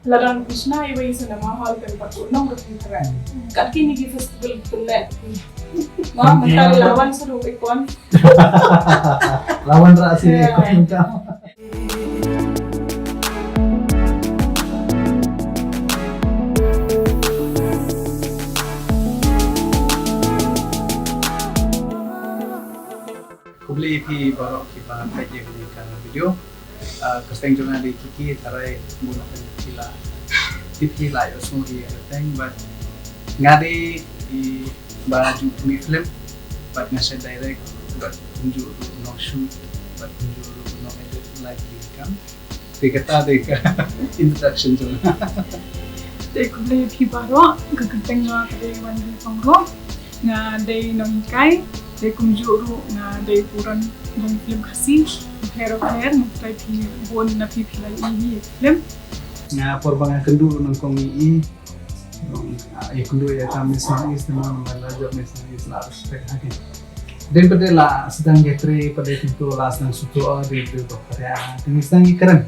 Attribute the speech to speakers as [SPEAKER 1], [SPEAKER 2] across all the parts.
[SPEAKER 1] Ladang shna iba isa nama hal kan pat nong rupin keren. Kat kini di festival pelet. Ma mental lawan seru ikon.
[SPEAKER 2] Lawan rahasia ikon kamu. Beli di barok kiba phaidien ni kan video kasteng jona di Kiki tarai mula jylla tipi la yo suri teng but ngadi di baju mi Phlim but ngase direct but tunjuk no shuh but tunjuk no edit lagi kan kata deka introduction jona
[SPEAKER 1] Dek beli di barok kasteng jona di Wanri pangro nga di Nongïohi Dek kumjuru na day puran ng Phlim Khasi pero kaya try pi bon na pipilay ini Phlim
[SPEAKER 2] nga porbang iakynduh ng kongi iakynduh ya kami is naman malaja is la respect akin din padela sedang getre pada pintu las ng suto di pada tingisang ikran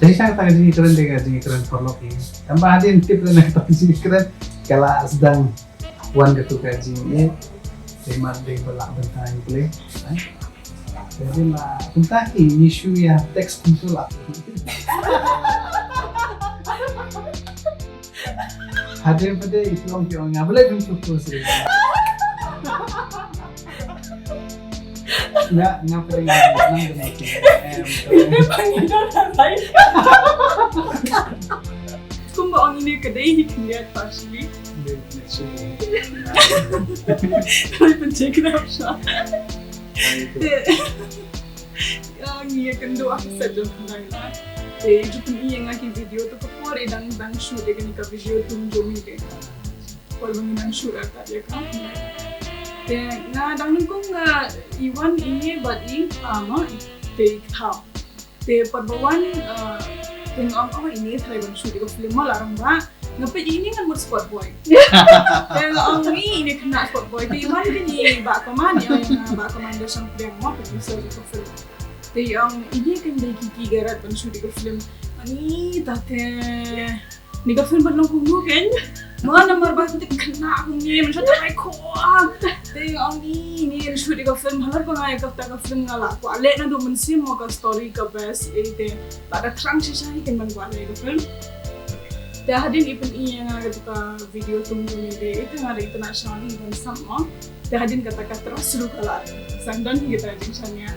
[SPEAKER 2] jadi sang tak jadi ikran dega jadi ikran porlok ini tambah din tip na jadi ikran kala sedang wan gatu kaji tema de balak bynta yang boleh jadi lah bynta ini shuh ya teks pintu lah hadir pada Shillong nggak boleh pintu sih nggak pernah nang
[SPEAKER 1] ini panggilan lain kumba ang ini kedai hikmiyat pasti Kali pencet kenapa shna? Yang iakynduh aku saja pernah lah. Jepun iya ngaki video tu kepor edang shuh dengan ika video tu menjomi deh. Kalau mengenang shuh rata dia kan. Nah dang nungkung iwan ini badi ama te thau. Te perbawan tengok ini Thailand shuh di Phlim larang ba. Ngapa ini kan mood spot boy. Pero ang ini kena spot boy. Di man kini ba kaman yang ba kaman do sang film mo producer ko film. Di ang ini kan di Kiki garat pan shoot ko film. Ani tate ni ka film ban ko kan. Mana nomor ba tik kena ko ni man shot ay ko. Di ang ini shoot ko film halar pa nga ka film ngala ko. Ale na do man sim mo ka story ka best ite. Pada trang siya kan ban ko ale ko film. Dah hadin ipun iya nga ketika video tunggu ni deh itu nga ada international dan sama. Dah hadin kata-kata terus seru kalah. Sandan kita jingshna.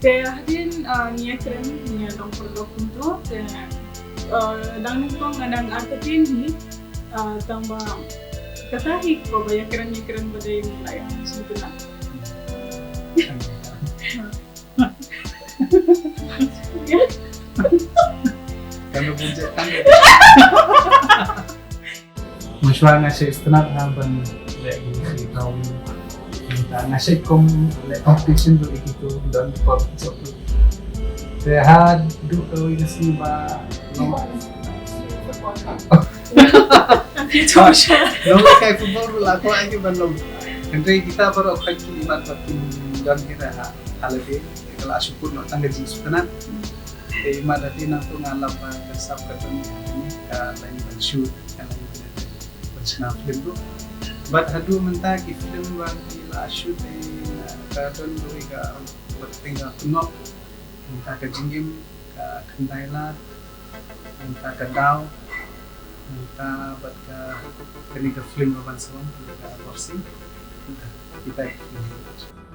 [SPEAKER 1] Dah hadin niat keren niat dong produk untuk dang nungkong ngadang artetin ni tambah kata hik ko banyak keren pada yang lain sebetulnya.
[SPEAKER 2] Kalau puncak tangga Masyarakat ngasih setelah haban lagi tahun kita ngasih competition tu itu dan percok tu sehat duduk kalau ini sih ba nomor nomor kayak football lah kau lagi belum nanti kita baru kaki manfaatin dan kita halagi kalau syukur nak tangga jenis setelah madati na to nga laba kasap katong lain ban shoot kan ban shna Phlim do but hadu menta ki Phlim ban la shoot katon do ka tinggal tunok menta ka jingim ka kandailat menta ka daw menta bat ka kani ka Phlim ban sawang ka borsing kita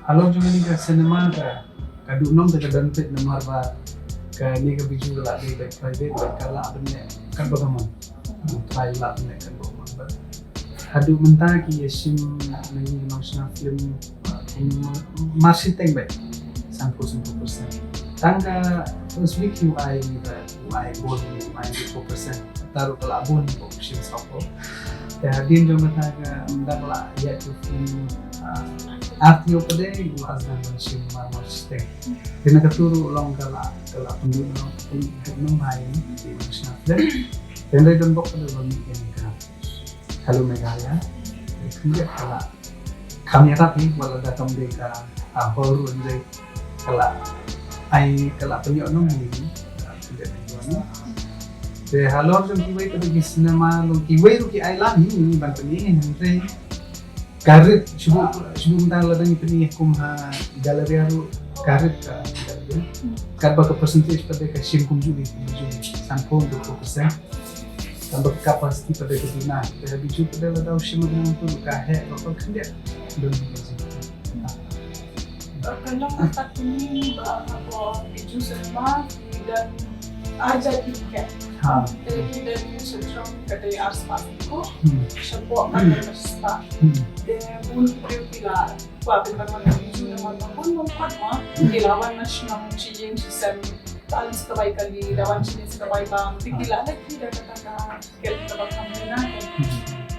[SPEAKER 2] halo juga ni ka cinema ka kadunong ka danpet na marba ni ka biju la di baik private baik kala benne kan bagaimana try la benne kan bagaimana hadu menta ki shym nagi national Phlim masih teng baik 100% tangga first week you I bon 94% taruh kala bon shym sapo hadin jo menta ka mendang la ya tu artio pada ibu azan shym masih teng kena keturu long kala penduduk main di national Phlim dan dari dombok pada bagi ini kan kalau Meghalaya kemudian kala kamera ni wala datang mereka baru dari kala ai kala penyok nong ini tidak tujuan Te halor jong kiwei pada ki sinema lo kiwei ru ki island ni bantu ni nanti karit shuh mentang ladang ni kum ha galeria ru karit ka karba ka percentage pada ka shym kum juli 20% tambah kapasiti pada kedina dah biju pada ladau shym dengan tu ka he lokal kendia don
[SPEAKER 1] kalau kata ni apa biju semua dan aja tiket. Jadi dari Shillong kedai arspat itu, sebab mana besar. Dan pun bila buat berbagai biju nama pun membuat dilawan nasional shijur shym paling sekali kali lawan sini sekali bang. Bila lagi dah katakan kita bakal menang.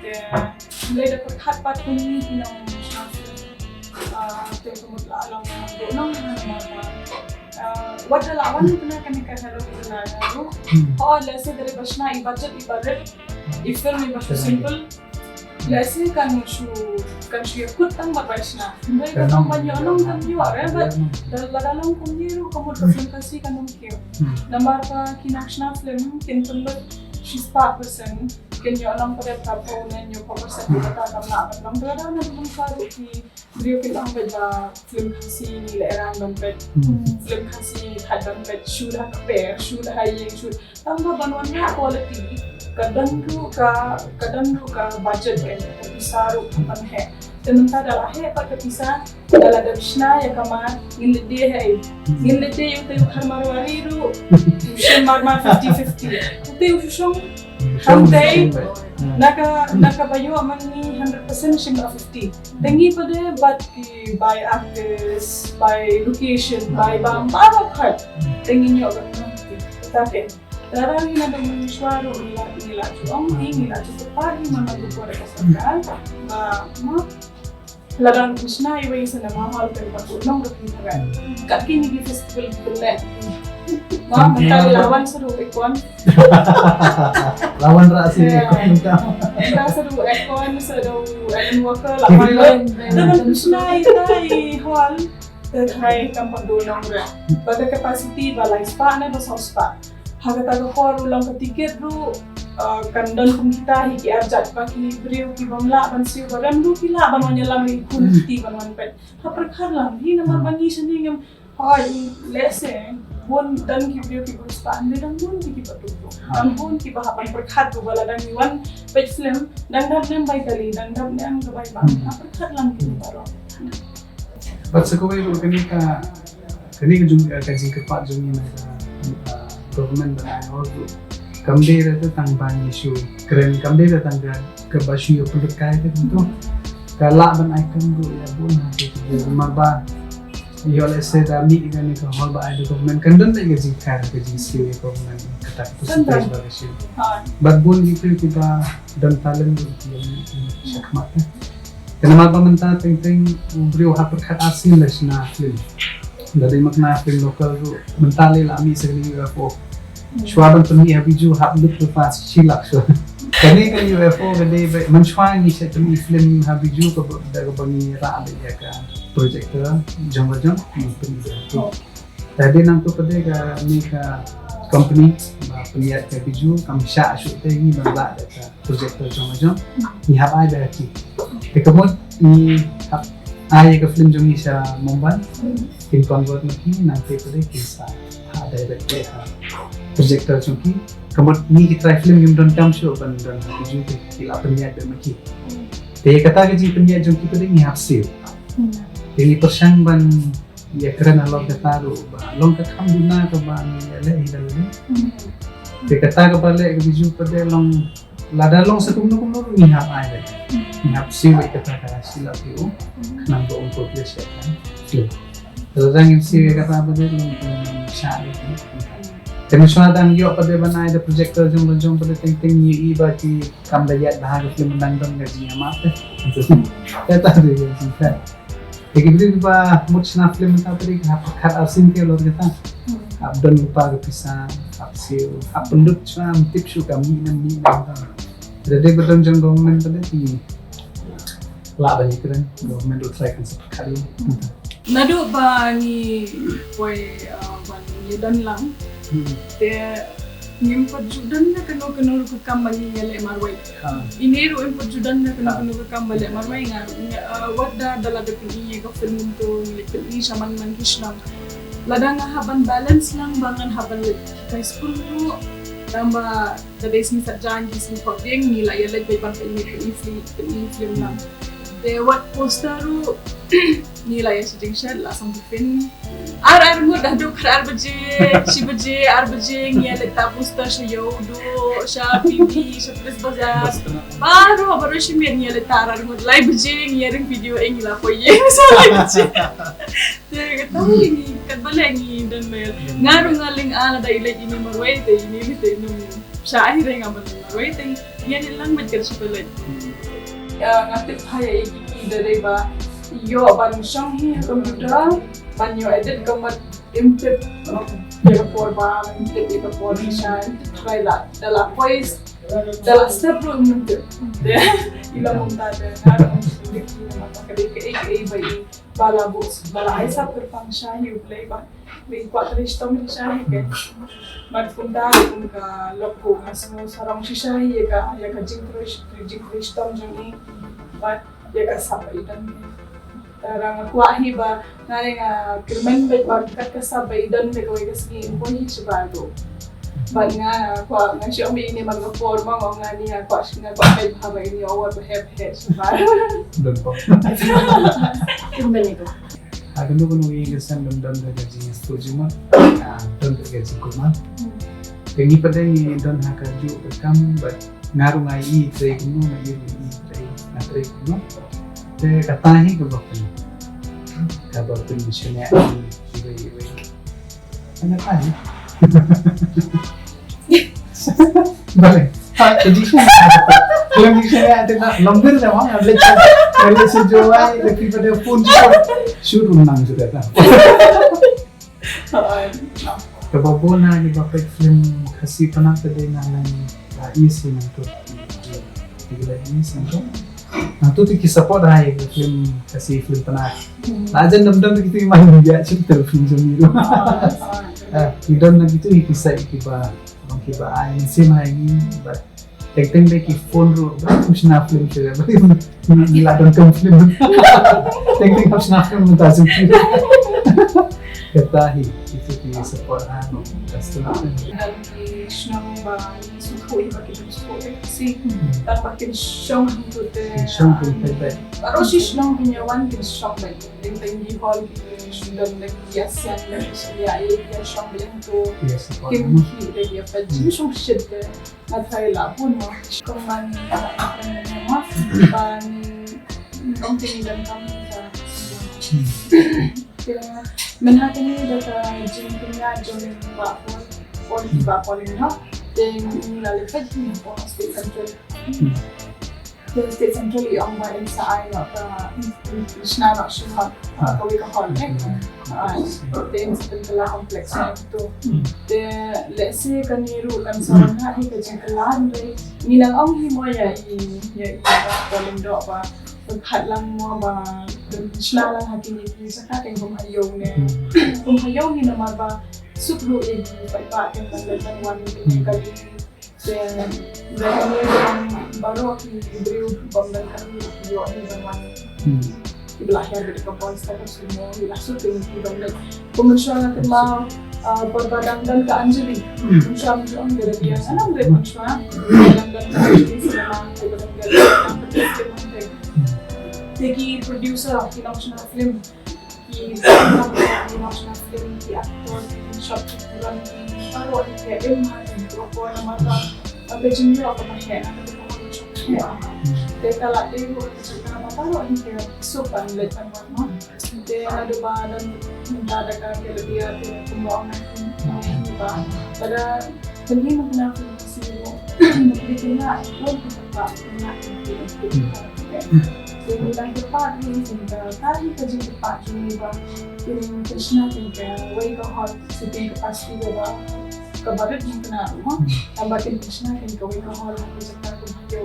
[SPEAKER 1] Dan mulai dapat khabat pun ni yang tempat alam donang nama wadah lawan pernah kena kalau pernah tu. Oh, lese dari shna budget ibarat, film ibarat simple. Lese kan shuh ikut tang shna. Mereka tang banyak orang kan ni orang, dalam kumpulan kamu film kasih kan mungkin. Nampak kinashna film kinpyndait 4%. Kenya orang pada tahunan yang persen kita akan nak berada dalam faru di beliau kita ambil film Khasi ni lerang dompet film Khasi had dompet shuh dah pair shuh dah yang shuh tambah banwannya quality kadang tu ka budget kan bisaru kan he sementara dah he pak bisa dalam shna ya kamar ngilde hai ngilde yung tayo harmarwari ru shym marmar 50-50 tayo shung Kitei naka bayo aman ni 100% shym 50. Tengi pada but by artist, by location, by bang kat. Tengi nyo agak nanti. Tapi darah ni nado mensuaro nila Jong nila pagi mana buku ada kasarkan. Ladang shna iway sa namahal pero patulong kan. Kat kini di festival Kitei. Mentang lawan seru ekon.
[SPEAKER 2] Lawan rasi ekon
[SPEAKER 1] kita seru ekon seru worker lawan. Dan shna itai hall terhai kampak donong re. Pada capacity balai spa na bas spa. Haga taga hall ulang ke tiket ru kandan kum kita hiki arjat baki beriu ki bamla ban siu baram du kila ban wanyalam ikun ti ban wan pet. Haperkhalam hi nama bangi seningam ai lese pun dan beriu ki berspan dan pun ki patutu. Dan pun ki bahapan perkhat tu bala dan iwan pet film dan nem bai kali dan nem ke bai bang. Haperkhalam ki baro.
[SPEAKER 2] But sekawai ru kani ka jing kepat jung ni government dan ai tu kamde rata tang ban isu keren kamde rata tang ke basyu produkai tu kala ban icon tu ya bun hati marba yo lese da mi gani ka hol ba ai government kandan da jing kar ke jing siu government kata tu surprise ba isu but bun gitu kita dan talent tu syakmat kena marba menta ting brio ha perkhat asin la shna film dari makna film lokal tu mentale la mi sekali UFO Schwaben von mir habe ich so hab mit befasst Shillong so. Kani kan UFO gede mencuang ni saya temu film habe ich so dari bani rabe ya ka projector Jong tu. Tadi nang tu pada ka ni ka company penyiar ka biju kami syak shoot ni bala ka projector Jong ni hab ai ba ki. Tekemut ni hab ai ka film Jong ni sa Mumbai in convert maki nanti pada kisah ada direct projector chunki kemudian ni kita film yang don kam show ban biju ke kila penyiar dan maki te kata ke penyiar chunki pada ni hasil jingpyrsang ban ya kerana long kata ru long kat hamduna ke ban le hilang ni te kata ke balik ke biju pada long lada long sekum ni hap ai ni hap siu kata ka sila tu kenang bo untuk dia siapkan film terang siu kata pada long syak ni Temuswa dan yo pada banai ada projector jong pada ting ni iba ki kam dayat bahag film nandang gaji amat kata dia singkat ekibri ba muchna film ta pari khat asin ke lor kata abdan lupa ke pisang apsil apendut cham tip shu kami ni jadi betul jong government pada ti la banyak keren government will try kan sekali
[SPEAKER 1] naduh ba ni boy ban yedan lang te ngimpat judan na kano ke kambali yale marwai. Iniru import judan na kano ke kambali marwai nga wadda dala de piniye ka film to likli shaman man Shillong. Lada nga haban balance lang bangan haban kay school ro namba dadai sini satjan di sini phaidien nila yale bay ban film lang. De what poster ro nila ya jingshna lasang film ar mo dahdo kar baje shi baje ar baje ngia leta poster sha yodo sha pibi sha plus bazar baru shi ngia leta ar mo live baje ngia ring video engila poye so live baje de katawi ni kadbalengi dan mel ngaru ngaling ala dai like ini marwai te ini te num sha ahire ngamal marwai te ngia lang mat kar shipalai ngatip hai Kiki dari ba yo ban shang hi computer ban yo edit gamat import ya por ba import ya por shine try that dala voice dala step ro import de ila monta de ngaro Kiki mata kade ke bai bala bos bala ai sab per function you play ba may quattristom siya ke magpunta kung ka loko mas mo sarang siya ya ka jingpyrsang jang but ya ka sabay dan tarang kuahi ba ngare nga kirmen bay ba kat ka sabay dan me kaway kasi impohi chibado but nga kwa nga siya may ini mga forma nga niya kwa siya nga bay ba ini over to have head chibado
[SPEAKER 2] dan po
[SPEAKER 1] kirmen ito
[SPEAKER 2] ada nu kuno ingresan dan daga jingas tojuma dan daga jingkuma pengi pada ni dan haka ju kam but ngaru ngai trai kuno ngai trai na trai kuno te katahi ke bapak ka bapak misalnya ibai ana kai balik jadi kalau misalnya ada lembir sama ada kalau sejauh lebih pada pun shuh nang sudah tak kebabona di bapak Phlim Khasi Chronicle nalang isi nanti gila ini sangat nanti tu kisah pada hai Phlim Khasi Phlim tanah lajan dam gitu main dia cerita film jamiru idam lagi tu kisah kiba orang kiba ini sih main but tekten ki phone ro shna film chera nila don kam film tekten shna film mutazim katahi itu di support ano customer
[SPEAKER 1] dan ki shna ba shuh ba ki shuh si tan bakin shong tu te
[SPEAKER 2] shong pyntai
[SPEAKER 1] baru si Shillong punya one ki shong ba ding tangi hall ki shudon le yasyan le ya shong le tu Kiki de ya pa shong shit de na thaila pun mo kung man ma ban kung tinidan kami sa kaya manhattan ni data jingpyrdait jong ba for kiba polling ha then lalipad ni po state central the state central yung ba sa ay na shna na shuh kaway ka hall then sa pagkala complex na ito then let's say kaniru kan sa mga hikajingkalan nilang ang himoya polling do ba paghatlang mo ba shna lang hakin ni sa kating kumhayaw ni naman ba suklo di pagpatin ng lalman ni kali then revenue ang baru ki ibriu bangdan kami yo ni zaman iblahyar di kapon sa semua ilasu ting bangdan kumusya natin ma pagbadangdan ka Anjali kumusya ang dia anong red kumusya pagbadangdan ka Anjali sila pagbadangdan ka Kiki producer Shillong film ki Shillong film ki actor shot run baru ke emma ko na mata ang jingieit ako pa siya de kala de ko sa baru ke supan letan mo de naduh ba dan mendadak ke dia pembuangan ba pada hindi mo na film magbibinya ko pa na Bilang tepat ni sehingga tadi kerja tepat juga jingpyrsang sehingga way ke hall sehingga pasti juga kebarat yang kena rumah tambah jingpyrsang sehingga way ke hall kerja kerja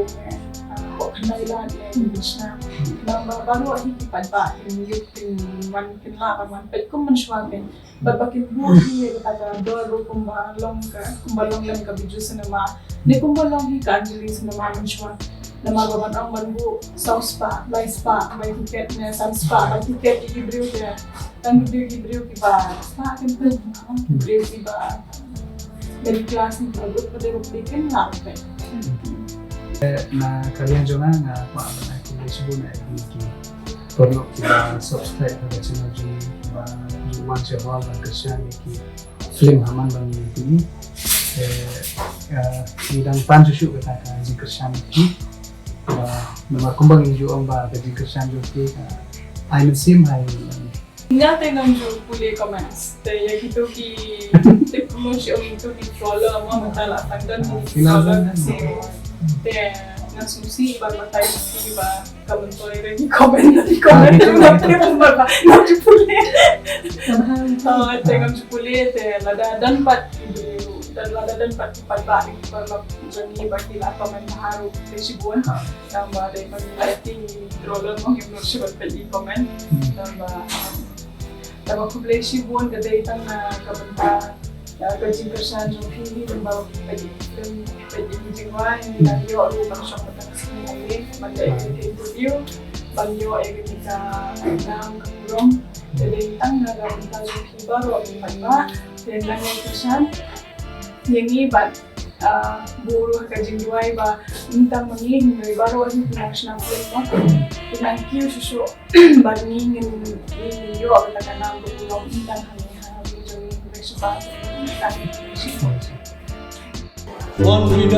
[SPEAKER 1] kok kendailan jingshna nama baru ahi kipadba yutin wan kinla wan pet kum menshwaben babakin buhi kata doro kumbalong lem ka biju sinema ne kumbalong hi kanjili sinema menshwa nama baban ang manbu sauce pa rice pa may tiket na sans pa may tiket ibriu dia tang ibriu kiba pa kenten ibriu kiba dari kelas ni produk pada bikin lah
[SPEAKER 2] na kalian juga nga kung ano na kung na Kiki perlu kita subscribe pada channel Jong Juwan Chewal dan Kersian Kiki Phlim hamang bang ini bidang panjusuk kata kan jingkersian Kiki nomor kumbang hijau amba ke jingkersian Kiki I sim hai
[SPEAKER 1] Nga tengok jo pulih comments. Taya gitu ki promotion itu di follow mo matala tangdan mo follow kasi taya nasusi ba matay si ba kamantoy rin ni comment na jo pulih. Tengok jo pulih taya ladadan pat ladadan pat pagbaling para jani ba kila comment haru Facebook tamba dai paglating troll mo yung siya pwede comment tamba Tama kublay shibun kada itang kabanta jingpyrsang jong hindi membawa pwede Jngai nanyo ru bang siyang matang sinay manday interview banyo ay kita nang kapurong kada itang kabanta jong kiba ru ang iba then lang yung Jingshna yung iba buru ka Jngai ba intang manging baru ang jingshna mo Thank you, shuh. Bagning yo ang naganang bulong intang video ni Meghalaya.
[SPEAKER 3] Wanri